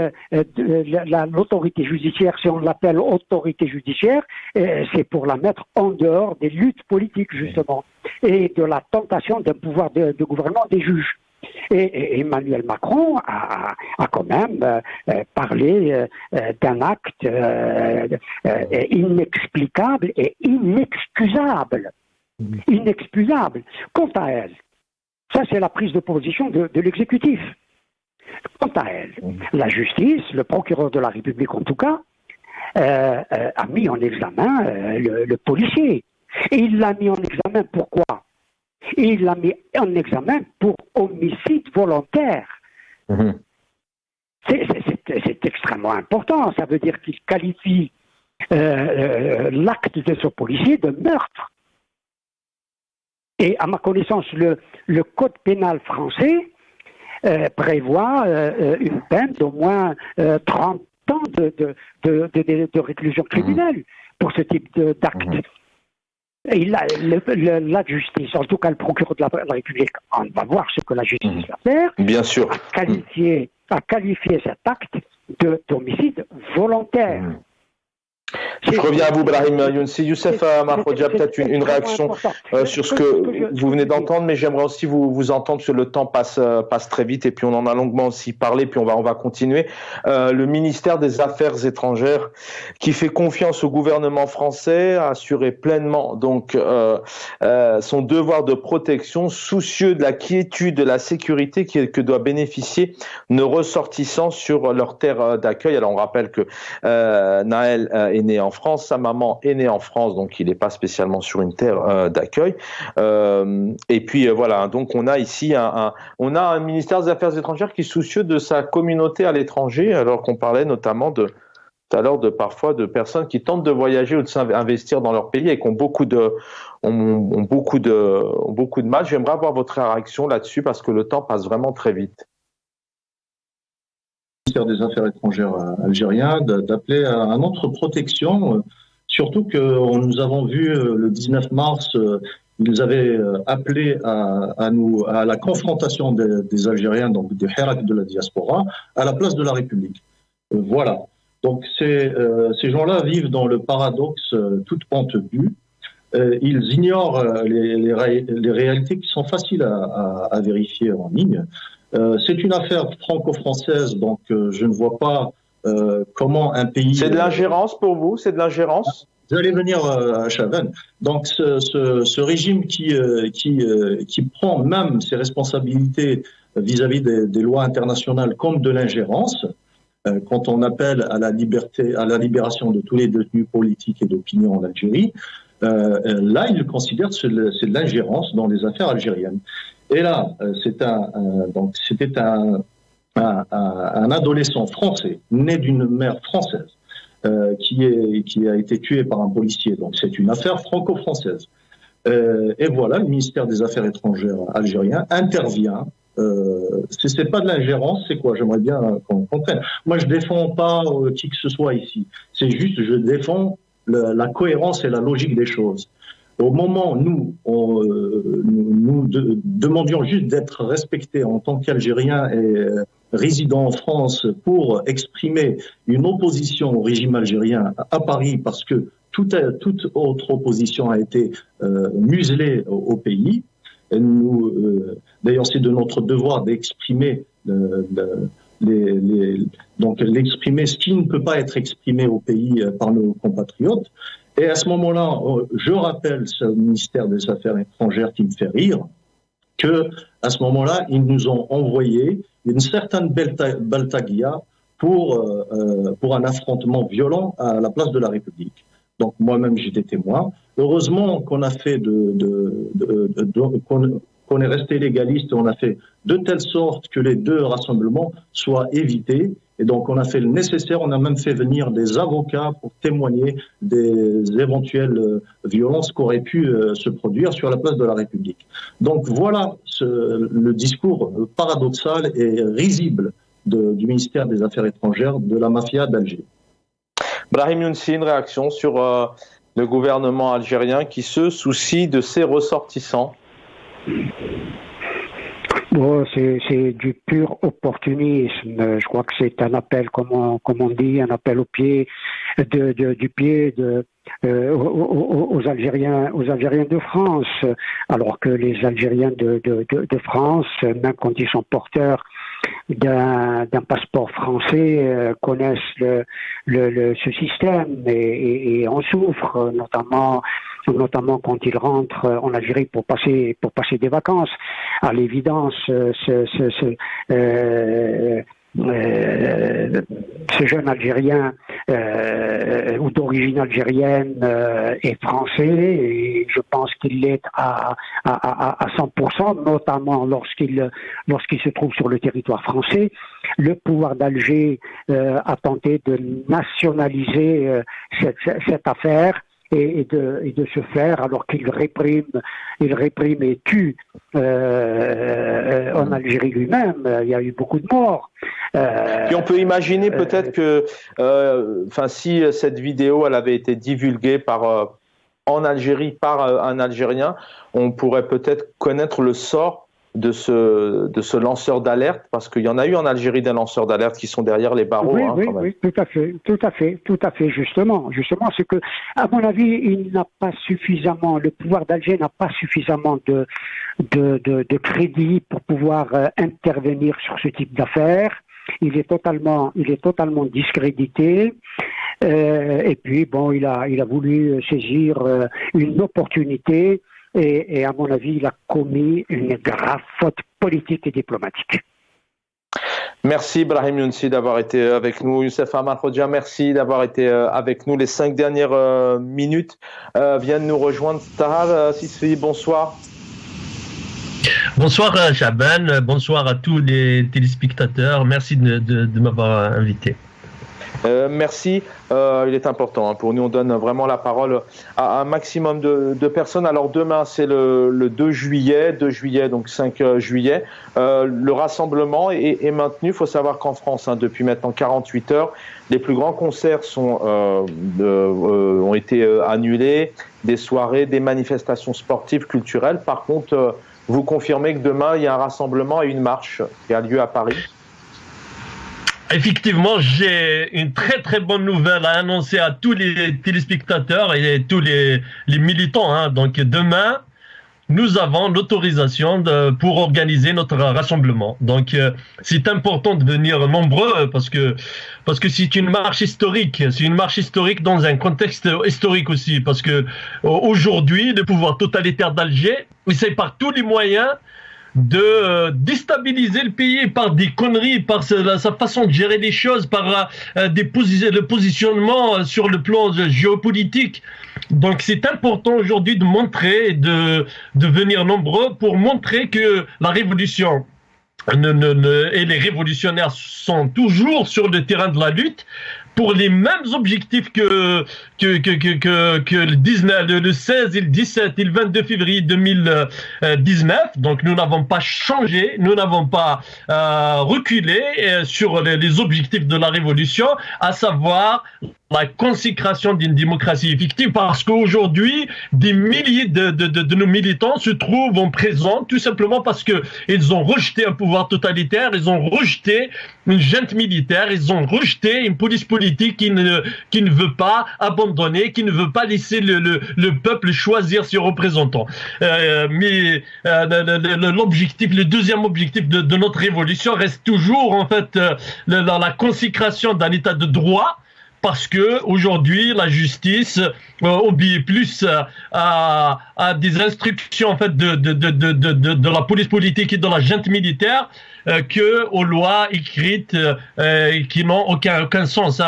l'autorité judiciaire, si on l'appelle autorité judiciaire, c'est pour la mettre en dehors des luttes politiques, justement, et de la tentation d'un pouvoir de gouvernement des juges. Et Emmanuel Macron a quand même parlé d'un acte inexplicable et inexcusable. Inexcusable. Quant à elle, ça c'est la prise de position de l'exécutif. Quant à elle, la justice, le procureur de la République en tout cas, a mis en examen le policier. Et il l'a mis en examen pourquoi ? Il l'a mis en examen pour homicide volontaire. C'est extrêmement important. Ça veut dire qu'il qualifie l'acte de ce policier de meurtre. Et à ma connaissance, le code pénal français prévoit une peine d'au moins 30 ans de réclusion criminelle pour ce type d'acte. Et la justice, en tout cas le procureur de la République, on va voir ce que la justice va faire, bien sûr, a qualifié cet acte d'homicide volontaire. Je reviens à vous, Brahim Younsi. Youssef Mahfoudja, peut-être une réaction sur ce que vous venez d'entendre, mais j'aimerais aussi vous entendre, parce que le temps passe très vite, et puis on en a longuement aussi parlé, puis on va continuer. Le ministère des Affaires étrangères, qui fait confiance au gouvernement français, a assuré pleinement donc son devoir de protection, soucieux de la quiétude, de la sécurité que doit bénéficier nos ressortissants sur leur terre d'accueil. Alors on rappelle que Naël est né en France, sa maman est née en France, donc il n'est pas spécialement sur une terre d'accueil. Et puis voilà, donc on a ici on a un ministère des Affaires étrangères qui est soucieux de sa communauté à l'étranger, alors qu'on parlait notamment tout à l'heure parfois de personnes qui tentent de voyager ou de s'investir dans leur pays et qui ont beaucoup de mal. J'aimerais avoir votre réaction là-dessus parce que le temps passe vraiment très vite. Ministère des Affaires étrangères algérien d'appeler à notre protection, surtout que nous avons vu le 19 mars, ils nous avaient appelé à la confrontation des Algériens, donc des Hirak de la diaspora, à la place de la République. Voilà. Donc ces gens-là vivent dans le paradoxe toute pente due. Ils ignorent les réalités qui sont faciles à vérifier en ligne. C'est une affaire franco-française, donc je ne vois pas comment un pays... C'est de l'ingérence pour vous ? C'est de l'ingérence ? Vous allez venir à Chaven. Donc ce régime qui prend même ses responsabilités vis-à-vis des lois internationales comme de l'ingérence, quand on appelle à la libération de tous les détenus politiques et d'opinion en Algérie, là il considère que c'est de l'ingérence dans les affaires algériennes. Et là, c'était un adolescent français, né d'une mère française, qui a été tué par un policier. Donc c'est une affaire franco-française. Et voilà, le ministère des Affaires étrangères algérien intervient. C'est pas de l'ingérence, c'est quoi? J'aimerais bien qu'on comprenne. Moi, je défends pas qui que ce soit ici. C'est juste, je défends la cohérence et la logique des choses. Au moment où nous demandions juste d'être respectés en tant qu'Algériens et résidents en France pour exprimer une opposition au régime algérien à Paris, parce que toute autre opposition a été muselée au pays. D'ailleurs, c'est de notre devoir d'exprimer l'exprimer ce qui ne peut pas être exprimé au pays par nos compatriotes. Et à ce moment-là, je rappelle ce ministère des Affaires étrangères qui me fait rire, que à ce moment-là, ils nous ont envoyé une certaine Baltaguia pour un affrontement violent à la place de la République. Donc moi-même, j'étais témoin. Heureusement qu'on a fait qu'on est resté légaliste, on a fait de telle sorte que les deux rassemblements soient évités. Et donc, on a fait le nécessaire, on a même fait venir des avocats pour témoigner des éventuelles violences qui auraient pu se produire sur la place de la République. Donc, voilà le discours paradoxal et risible du ministère des Affaires étrangères de la mafia d'Alger. Brahim Younsi, une réaction sur le gouvernement algérien qui se soucie de ses ressortissants? Bon, c'est du pur opportunisme. Je crois que c'est un appel, comme on dit, un appel aux Algériens de France, alors que les Algériens de France, même quand ils sont porteurs d'un passeport français, connaissent ce système et en souffrent, notamment quand ils rentrent en Algérie pour passer des vacances. À l'évidence, ce jeune Algérien ou d'origine algérienne est français, et je pense qu'il l'est à 100%, notamment lorsqu'il se trouve sur le territoire français. Le pouvoir d'Alger a tenté de nationaliser cette affaire et de se faire, alors qu'il réprime et tue en Algérie lui-même. Il y a eu beaucoup de morts. Et on peut imaginer peut-être que, si cette vidéo elle avait été divulguée en Algérie par un Algérien, on pourrait peut-être connaître le sort de ce lanceur d'alerte, parce qu'il y en a eu en Algérie des lanceurs d'alerte qui sont derrière les barreaux. Oui, tout à fait, justement, c'est que, à mon avis, le pouvoir d'Alger n'a pas suffisamment de crédit pour pouvoir intervenir sur ce type d'affaires. Il est totalement discrédité. Et puis, bon, il a voulu saisir une opportunité. Et à mon avis, il a commis une grave faute politique et diplomatique. Merci Brahim Younsi d'avoir été avec nous. Youssef Amar Khoja, merci d'avoir été avec nous. Les 5 dernières minutes viennent nous rejoindre. Tahar Sisfi, bonsoir. Bonsoir Chaban, bonsoir à tous les téléspectateurs. Merci de m'avoir invité. Merci. Il est important pour nous. On donne vraiment la parole à un maximum de personnes. Alors demain, c'est le 2 juillet, donc 5 juillet. Le rassemblement est maintenu. Il faut savoir qu'en France, depuis maintenant 48 heures, les plus grands concerts ont été annulés, des soirées, des manifestations sportives, culturelles. Par contre, vous confirmez que demain, il y a un rassemblement et une marche qui a lieu à Paris? Effectivement, j'ai une très très bonne nouvelle à annoncer à tous les téléspectateurs et tous les militants. Donc demain, nous avons l'autorisation pour organiser notre rassemblement. Donc c'est important de venir nombreux parce que c'est une marche historique. C'est une marche historique dans un contexte historique aussi, parce que aujourd'hui, le pouvoir totalitaire d'Alger essaie par tous les moyens de déstabiliser le pays par des conneries, par sa façon de gérer les choses, par le positionnement sur le plan géopolitique. Donc c'est important aujourd'hui de montrer, de venir nombreux pour montrer que la révolution et les révolutionnaires sont toujours sur le terrain de la lutte pour les mêmes objectifs que le 16, et le 17 et le 22 février 2019. Donc nous n'avons pas changé, nous n'avons pas reculé sur les objectifs de la révolution, à savoir la consécration d'une démocratie effective, parce qu'aujourd'hui, des milliers de nos militants se trouvent en prison, tout simplement parce que ils ont rejeté un pouvoir totalitaire, ils ont rejeté une junte militaire, ils ont rejeté une police politique qui ne veut pas abandonner, qui ne veut pas laisser le peuple choisir ses représentants. Mais le deuxième objectif de notre révolution reste toujours en fait la consécration d'un état de droit, parce que aujourd'hui la justice obéit plus à des instructions en fait de la police politique et de la junte militaire que aux lois écrites qui n'ont aucun sens.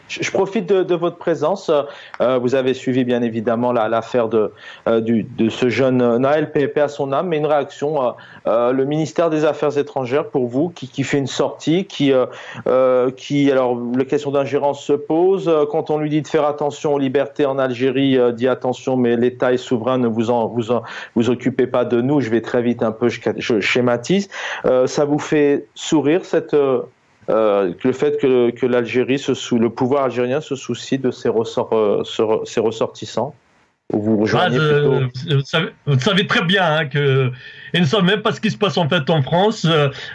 Je profite de votre présence. Vous avez suivi bien évidemment l'affaire de ce jeune Naël, paix à son âme, mais une réaction. Le ministère des Affaires étrangères, pour vous, qui fait une sortie, alors la question d'ingérence se pose. Quand on lui dit de faire attention aux libertés en Algérie, dit attention, mais l'État est souverain, ne vous occupez pas de nous. Je vais très vite un peu, je schématise. Ça vous fait sourire le fait que l'Algérie, le pouvoir algérien se soucie de ses ressortissants? Ou vous rejoignez plutôt... Vous savez très bien hein, qu'ils ne savent même pas ce qui se passe en fait en France,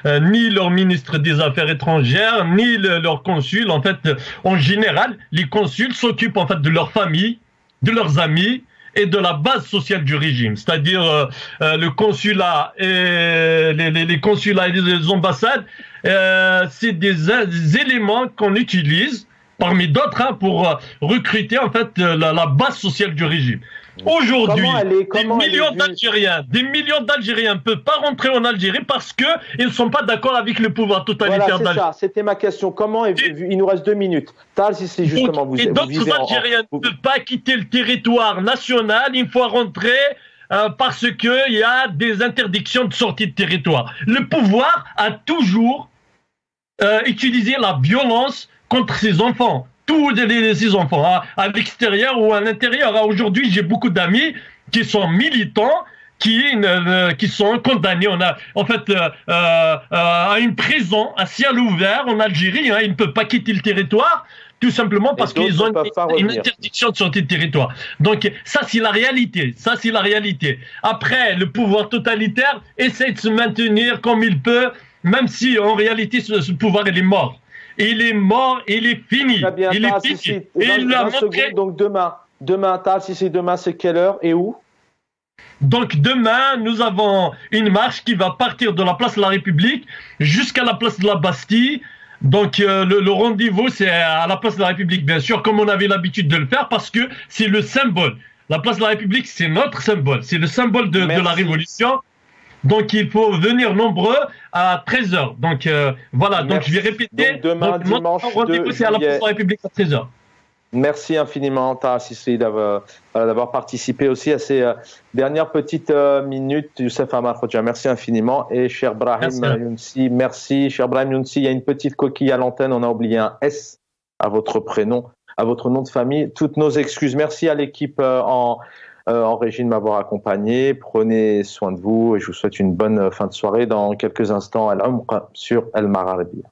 ni leur ministre des Affaires étrangères, ni leur consul. En fait, en général, les consuls s'occupent en fait de leur famille, de leurs amis et de la base sociale du régime, c'est-à-dire le consulat et les consulats et les ambassades, c'est des éléments qu'on utilise parmi d'autres hein, pour recruter en fait la base sociale du régime. Aujourd'hui, des millions d'Algériens ne peuvent pas rentrer en Algérie parce qu'ils ne sont pas d'accord avec le pouvoir totalitaire d'Algérie. Voilà, c'était ma question. Comment il nous reste 2 minutes. Tal, si justement vous d'autres Algériens ne peuvent pas quitter le territoire national une fois rentrés parce qu'il y a des interdictions de sortie de territoire. Le pouvoir a toujours utilisé la violence contre ses enfants. Tous ses enfants, hein, à l'extérieur ou à l'intérieur. Aujourd'hui, j'ai beaucoup d'amis qui sont militants, qui sont condamnés à une prison à ciel ouvert en Algérie. Hein, ils ne peuvent pas quitter le territoire, tout simplement parce qu'ils ont une interdiction de sortie de territoire. Donc ça, c'est la réalité. Après, le pouvoir totalitaire essaie de se maintenir comme il peut, même si en réalité, ce pouvoir, il est mort. Il est mort, il est fini. Bien, il est fini. Et il l'a montré. Donc demain, Tal, si c'est demain, c'est quelle heure et où? Donc demain, nous avons une marche qui va partir de la place de la République jusqu'à la place de la Bastille. Donc le rendez-vous, c'est à la place de la République, bien sûr, comme on avait l'habitude de le faire, parce que c'est le symbole. La place de la République, c'est notre symbole. C'est le symbole de la Révolution. Donc, il faut venir nombreux à 13h. Donc, voilà. Merci. Donc, je vais répéter. Donc, demain, dimanche, rendez-vous, c'est à la place de la République à 13h. Merci infiniment, Taha Sisri, d'avoir participé aussi à ces dernières petites minutes. Youssef Amar Khoja, merci infiniment. Et cher Brahim Younsi, merci. Cher Brahim Younsi, il y a une petite coquille à l'antenne. On a oublié un S à votre prénom, à votre nom de famille. Toutes nos excuses. Merci à l'équipe en régie de m'avoir accompagné. Prenez soin de vous et je vous souhaite une bonne fin de soirée. Dans quelques instants, Al-Umq sur El Mararabia.